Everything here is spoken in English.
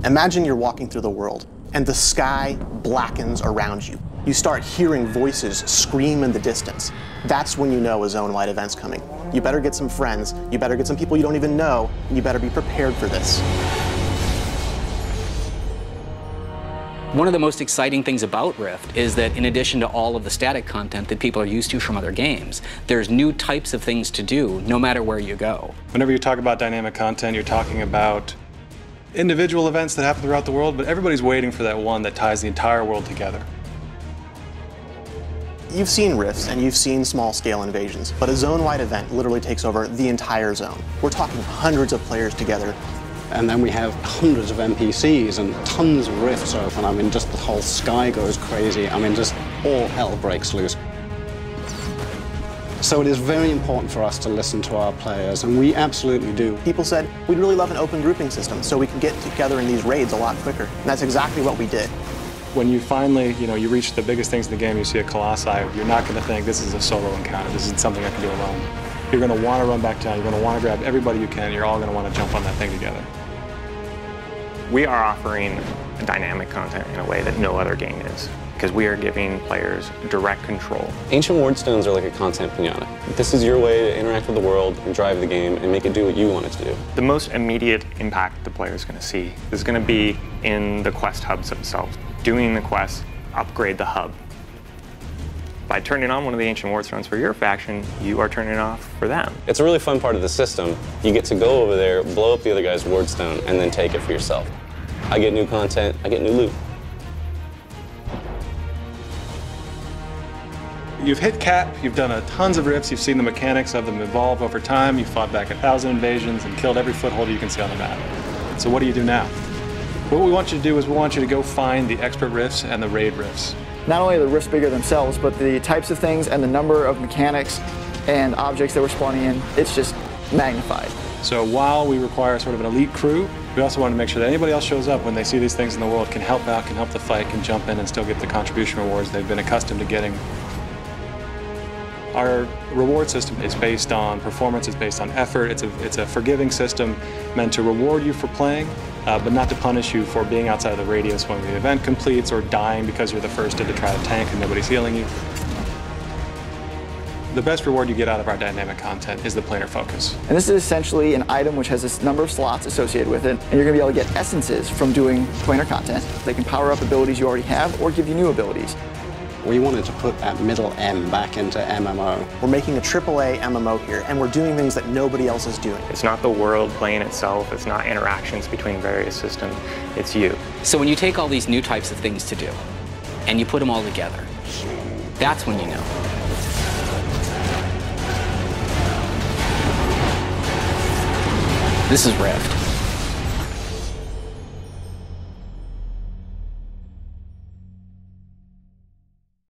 Imagine you're walking through the world and the sky blackens around you. You start hearing voices scream in the distance. That's when you know a zone-wide event's coming. You better get some friends, you better get some people you don't even know, and you better be prepared for this. One of the most exciting things about Rift is that in addition to all of the static content that people are used to from other games, there's new types of things to do no matter where you go. Whenever you talk about dynamic content, you're talking about individual events that happen throughout the world, but everybody's waiting for that one that ties the entire world together. You've seen rifts and you've seen small-scale invasions, but a zone-wide event literally takes over the entire zone. We're talking hundreds of players together. And then we have hundreds of NPCs and tons of rifts open. I mean, just the whole sky goes crazy. I mean, just all hell breaks loose. So it is very important for us to listen to our players, and we absolutely do. People said, we'd really love an open grouping system so we can get together in these raids a lot quicker. And that's exactly what we did. When you finally, you reach the biggest things in the game, you see a Colossi, you're not going to think this is a solo encounter, this isn't something I can do alone. You're going to want to run back down, you're going to want to grab everybody you can, you're all going to want to jump on that thing together. We are offering dynamic content in a way that no other game is, because we are giving players direct control. Ancient Wardstones are like a content pinata. This is your way to interact with the world and drive the game and make it do what you want it to do. The most immediate impact the player is going to see is going to be in the quest hubs themselves. Doing the quests upgrade the hub. By turning on one of the Ancient Wardstones for your faction, you are turning it off for them. It's a really fun part of the system. You get to go over there, blow up the other guy's Wardstone, and then take it for yourself. I get new content, I get new loot. You've hit cap, you've done tons of rifts, you've seen the mechanics of them evolve over time, you've fought back 1,000 invasions and killed every foothold you can see on the map. So what do you do now? What we want you to do is we want you to go find the expert rifts and the raid rifts. Not only are the rifts bigger themselves, but the types of things and the number of mechanics and objects that we're spawning in, it's just magnified. So while we require sort of an elite crew, we also want to make sure that anybody else shows up when they see these things in the world, can help out, can help the fight, can jump in and still get the contribution rewards they've been accustomed to getting. Our reward system is based on performance, it's based on effort, it's a forgiving system meant to reward you for playing, but not to punish you for being outside of the radius when the event completes or dying because you're the first to try to tank and nobody's healing you. The best reward you get out of our dynamic content is the planar focus. And this is essentially an item which has this number of slots associated with it, and you're going to be able to get essences from doing planar content. They can power up abilities you already have or give you new abilities. We wanted to put that middle M back into MMO. We're making a AAA MMO here, and we're doing things that nobody else is doing. It's not the world playing itself, it's not interactions between various systems, it's you. So when you take all these new types of things to do, and you put them all together, that's when you know. This is Rift.